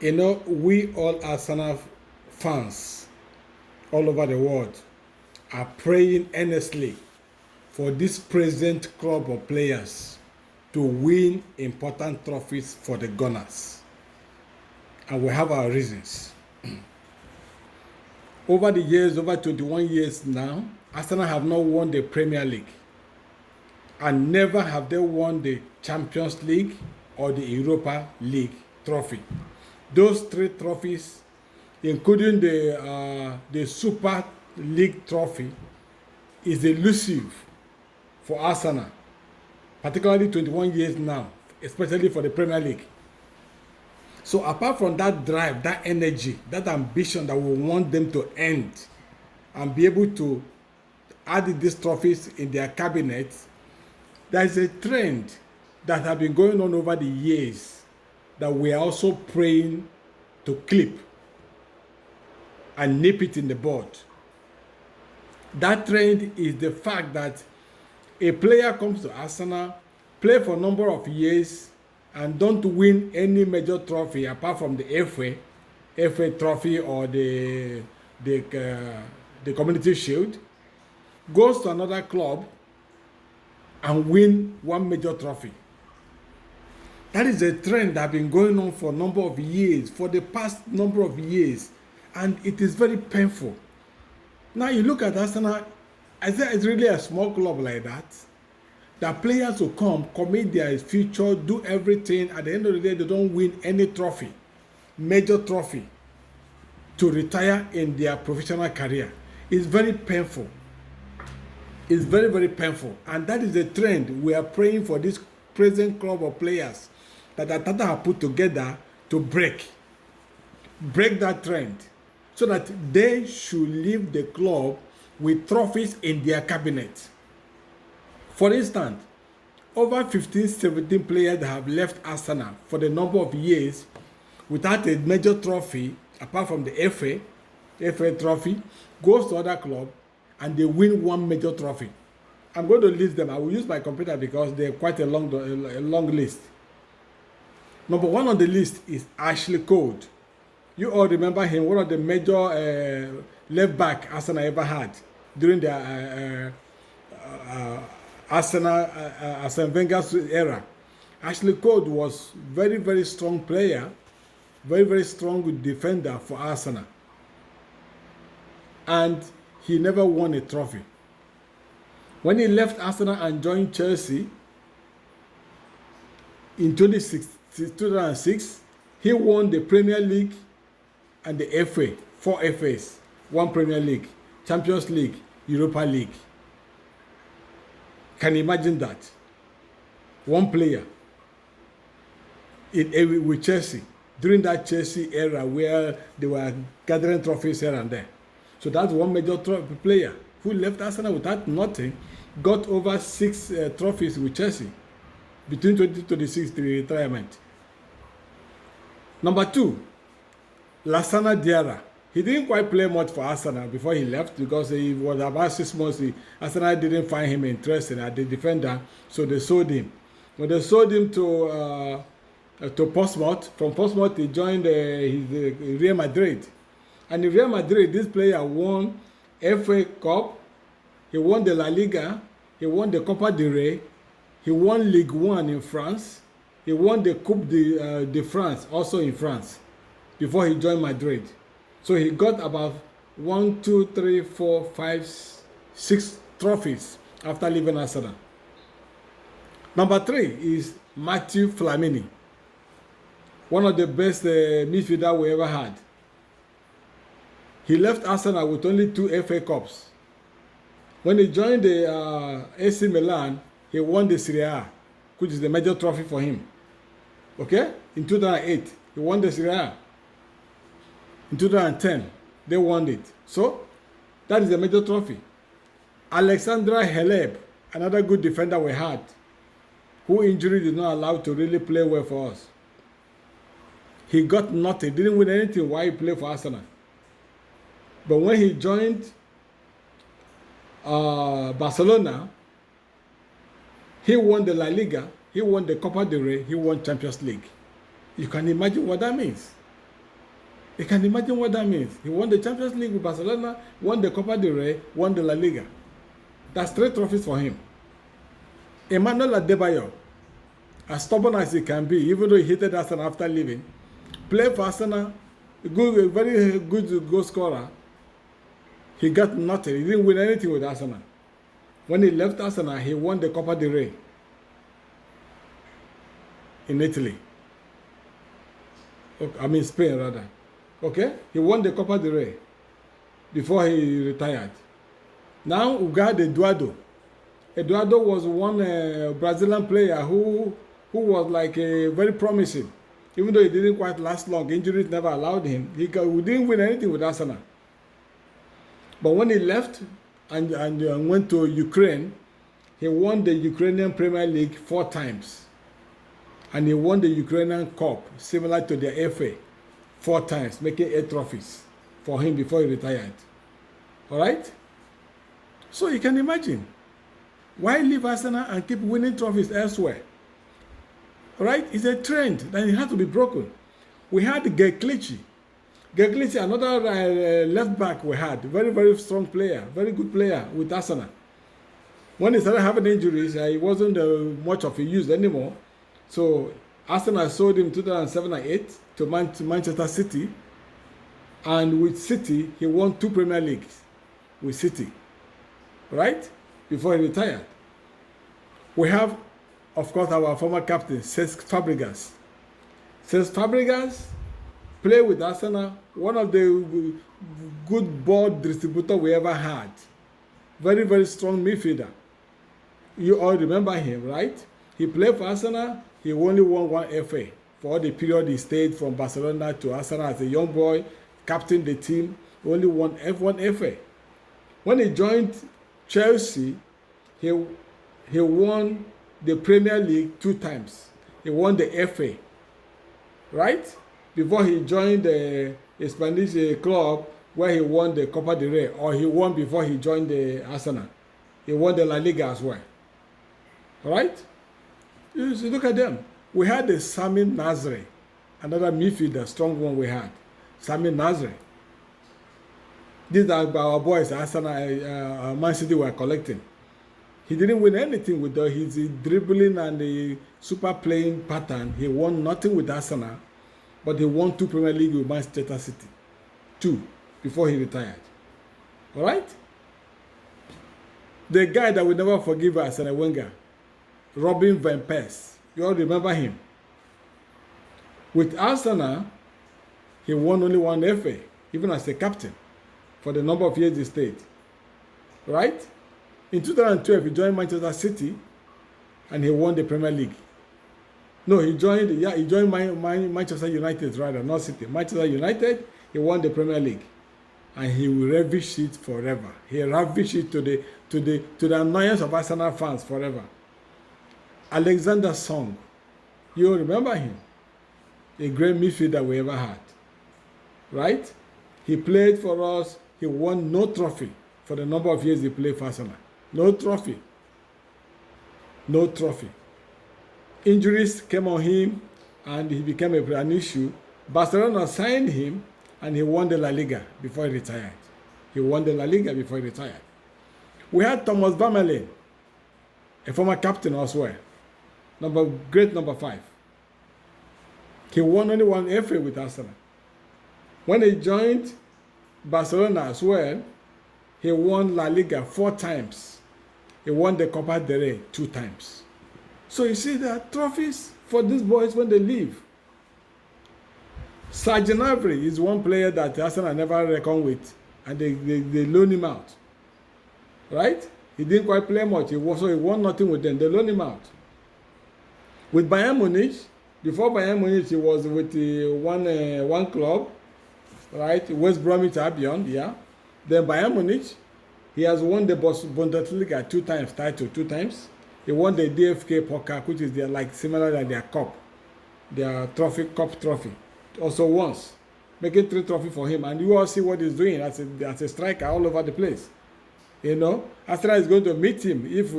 You know, we all Arsenal fans all over the world are praying earnestly for this present club of players to win important trophies for the Gunners. And we have our reasons. Over the years, over 21 years now, Arsenal have not won the Premier League. And never have they won the Champions League or the Europa League trophy. Those three trophies, including the Super League trophy, is elusive for Arsenal, particularly 21 years now, especially for the Premier League. So apart from that drive, that energy, that ambition that we want them to end and be able to add these trophies in their cabinets, there is a trend that has been going on over the years that we are also praying to clip and nip it in the bud. That trend is the fact that a player comes to Arsenal, play for a number of years, and don't win any major trophy apart from the FA trophy or the Community Shield, goes to another club and win one major trophy. That is a trend that has been going on for a number of years, for the past number of years, and it is very painful. Now you look at Arsenal, I say it's really a small club like that. The players will come, commit their future, do everything. At the end of the day, they don't win any trophy, major trophy, to retire in their professional career. It's very painful. It's very, very painful. And that is the trend we are praying for this present club of players that Atata have put together to break that trend so that they should leave the club with trophies in their cabinet. For instance, over 15, 17 players that have left Arsenal for the number of years without a major trophy, apart from the FA trophy, goes to other club and they win one major trophy. I'm going to list them. I will use my computer because they're quite a long list. Number one on the list is Ashley Cole. You all remember him, one of the major left back Arsenal ever had during the Arsrnal Wenger's era. Ashley Cole was very, very strong player, very, very strong defender for Arsenal. And he never won a trophy. When he left Arsenal and joined Chelsea in 2006, he won the Premier League and the FA, 4 FAs, 1 Premier League, Champions League, Europa League. Can you imagine that? One player with Chelsea, during that Chelsea era where they were gathering trophies here and there. So that's one major player who left Arsenal without nothing, got over 6 trophies with Chelsea between 2026 to retirement. Number 2, Lassana Diarra. He didn't quite play much for Arsenal before he left because he was about 6 months. Arsenal didn't find him interesting as the defender, so they sold him. When they sold him to Portsmouth, from Portsmouth he joined Real Madrid. And in Real Madrid, this player won FA Cup, he won the La Liga, he won the Copa del Rey, he won Ligue 1 in France, he won the Coupe de France, also in France, before he joined Madrid. So he got about 1, 2, 3, 4, 5, 6 trophies after leaving Arsenal. Number 3 is Matthew Flamini, one of the best midfielder we ever had. He left Arsenal with only 2 FA Cups. When he joined the AC Milan, he won the Serie A, which is the major trophy for him. Okay? In 2008, he won the Serie A. In 2010, they won it. So, that is a major trophy. Alexandra Heleb, another good defender we had, who injury did not allow to really play well for us. He got nothing, didn't win anything while he played for Arsenal. But when he joined Barcelona, he won the La Liga, he won the Copa del Rey, he won Champions League. You can imagine what that means. You can imagine what that means. He won the Champions League with Barcelona, won the Copa del Rey, won the La Liga. That's 3 trophies for him. Emmanuel Adebayo, as stubborn as he can be, even though he hated Arsenal after leaving, played for Arsenal, a very good goal scorer. He got nothing. He didn't win anything with Arsenal. When he left Arsenal, he won the Copa del Rey in Italy. I mean Spain, rather. Okay? He won the Copa del Rey before he retired. Now we got Eduardo. Eduardo was one Brazilian player who was like very promising. Even though he didn't quite last long, injuries never allowed him. We didn't win anything with Arsenal. But when he left and went to Ukraine, he won the Ukrainian Premier League 4 times. And he won the Ukrainian Cup, similar to the FA, 4 times, making 8 trophies for him before he retired. All right? So you can imagine, why leave Arsenal and keep winning trophies elsewhere? All right? It's a trend that it has to be broken. We had Geklichi. Geklichi, another left back we had, very, very strong player, very good player with Arsenal. When he started having injuries, he wasn't much of a use anymore. So Arsenal sold him in 2007 and 8 to Manchester City. And with City, he won 2 Premier Leagues with City. Right? Before he retired. We have, of course, our former captain, Cesc Fabregas. Cesc Fabregas played with Arsenal, one of the good ball distributor we ever had. Very, very strong midfielder. You all remember him, right? He played for Arsenal. He only won 1 FA for all the period he stayed from Barcelona to Arsenal as a young boy, captained the team, only won F1 FA. When he joined Chelsea, he won the Premier League 2 times. He won the FA, right? Before he joined a Spanish club where he won the Copa del Rey, or he won before he joined the Arsenal. He won the La Liga as well. All right? You look at them. We had the Sami Nasri, another midfielder, strong one we had. Sami Nasri. These are our boys, Arsenal, Man City were collecting. He didn't win anything with his dribbling and the super playing pattern. He won nothing with Arsenal, but he won 2 Premier League with Manchester City. 2, before he retired. All right? The guy that will never forgive Arsene Wenger, Robin van Persie. You all remember him. With Arsenal, he won only 1 FA, even as a captain, for the number of years he stayed. Right? In 2012, he joined Manchester City, and he won the Premier League. No, he joined Manchester United, rather, not City. Manchester United, he won the Premier League. And he will ravish it forever. He ravished it to the annoyance of Arsenal fans forever. Alexander Song, you remember him? A great midfielder we ever had. Right? He played for us. He won no trophy for the number of years he played for Arsenal. No trophy. No trophy. Injuries came on him and he became an issue. Barcelona signed him and he won the La Liga before he retired. He won the La Liga before he retired. We had Thomas Vermaelen, a former captain as well. Great number 5. He won only 1 FA with Arsenal. When he joined Barcelona as well, he won La Liga 4 times. He won the Copa del Rey 2 times. So you see, there are trophies for these boys when they leave. Serge Gnabry is one player that Arsenal never reckoned with, and they loan him out. Right? He didn't quite play much. He won nothing with them. They loaned him out. With Bayern Munich, before Bayern Munich, he was with one club, right? West Bromwich Albion, yeah. Then Bayern Munich, he has won the Bundesliga 2 times, title 2 times. He won the DFK Pokal, which is like similar to their cup, their cup trophy. Also once, making 3 trophies for him. And you all see what he's doing as a striker all over the place. You know, Arsenal is going to meet him if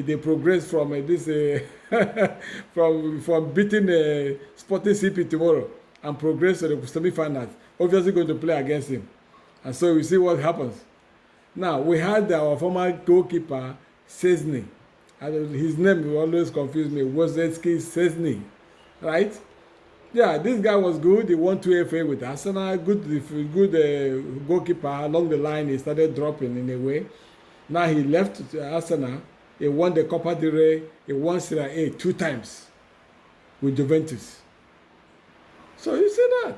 they progress from this from beating Sporting CP tomorrow and progress to the semi-finals. obviously going to play against him. And so we see what happens. Now, we had our former goalkeeper, Szczesny. His name will always confuse me, Wojciech Szczesny, right? Yeah, this guy was good. He won 2 FA with Arsenal. Good goalkeeper. Along the line, he started dropping in a way. Now he left Arsenal. He won the Copa del Rey. He won Serie A 2 times with Juventus. So you see that.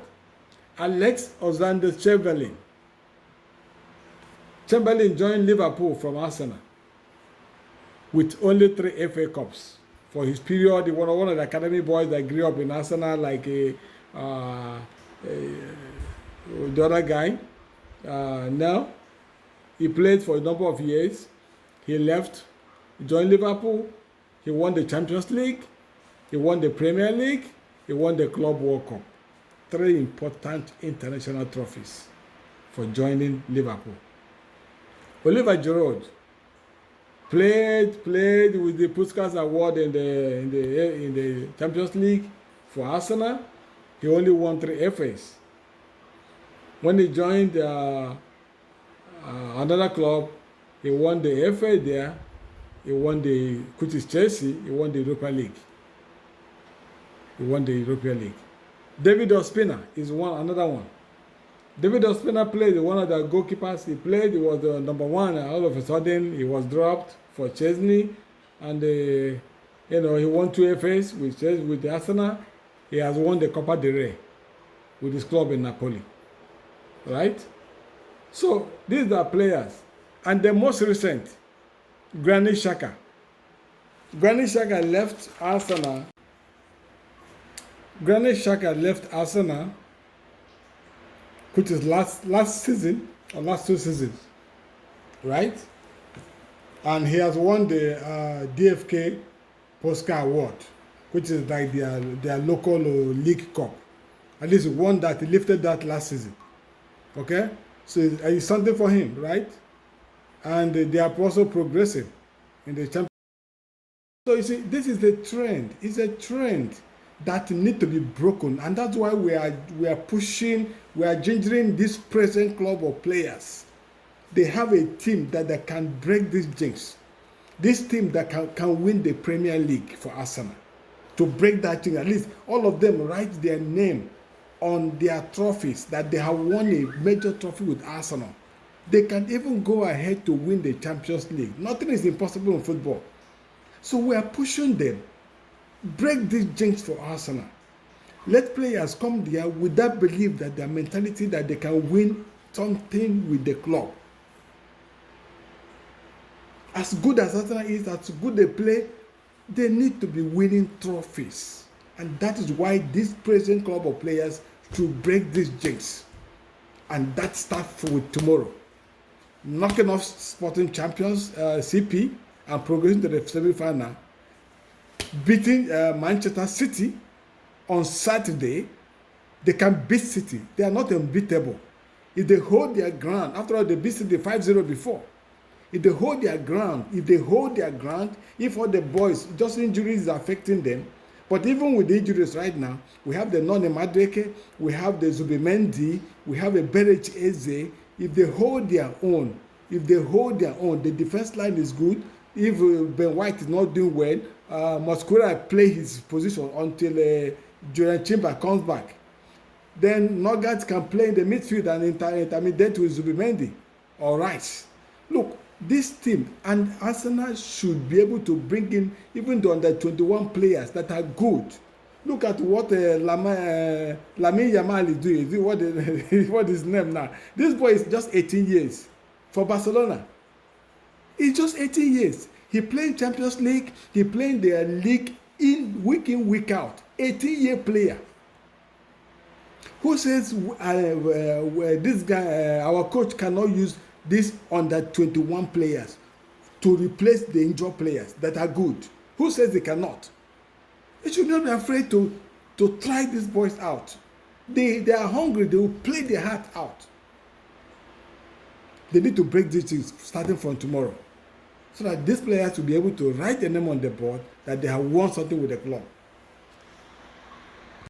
Alex Oxlade-Chamberlain. Chamberlain joined Liverpool from Arsenal with only 3 FA Cups. For his period, he was one of the academy boys that grew up in Arsenal, like the other guy. Now, he played for a number of years. He left, joined Liverpool. He won the Champions League. He won the Premier League. He won the Club World Cup. 3 important international trophies for joining Liverpool. Oliver Giroud played with the Puskas Award in the Champions League for Arsenal. He only won 3 FAs. When he joined another club, he won the FA there. He won which is Chelsea. He won the Europa League. David Ospina is another one. David Ospina played one of the goalkeepers. He was the number 1, and all of a sudden he was dropped for Szczesny, and he won 2 FAs with Arsenal. He has won the Copa del Rey with his club in Napoli, right? So these are players, and the most recent, Granit Xhaka. Granit Xhaka left Arsenal. Which is last season or last 2 seasons, right? And he has won the DFK Posca Award, which is like their local league cup. At least he won that. He lifted that last season. Okay, so it's something for him, right? And they are also progressing in the championship. So you see, this is a trend. It's a trend that need to be broken, and that's why we are gingering this present club of players. They have a team that can break this jinx. This team that can win the Premier League for Arsenal. To break that thing, at least all of them write their name on their trophies, that they have won a major trophy with Arsenal. They can even go ahead to win the Champions League. Nothing is impossible in football. So we are pushing them. Break this jinx for Arsenal. Let players come there with that belief, that their mentality, that they can win something with the club. As good as Arsenal is, as good they play, they need to be winning trophies. And that is why this present club of players should break this jinx. And that starts with tomorrow. Knocking off Sporting Champions, CP, and progressing to the semi-final. Beating Manchester City on Saturday. They can beat City. They are not unbeatable. If they hold their ground, after all, they beat City 5-0 before. If they hold their ground, if all the boys, just injuries is affecting them, but even with the injuries right now, we have the Noni Madueke, we have the Zubimendi, we have a Berech Eze. If they hold their own, the defense line is good. If Ben White is not doing well, Mosquera play his position until Julian Timber comes back. Then Nugget can play in the midfield and intermediate with Zubimendi. All right. Look, this team and Arsenal should be able to bring in even the under 21 players that are good. Look at what Lamine Yamal is doing. What is his name now? This boy is just 18 years for Barcelona. He's just 18 years. He played Champions League. He played the league in, week out. 18-year player. Who says this guy, our coach, cannot use these under 21 players to replace the injured players that are good? Who says they cannot? They should not be afraid to try these boys out. They are hungry. They will play their heart out. They need to break these things starting from tomorrow, so that these players will be able to write their name on the board that they have won something with the club.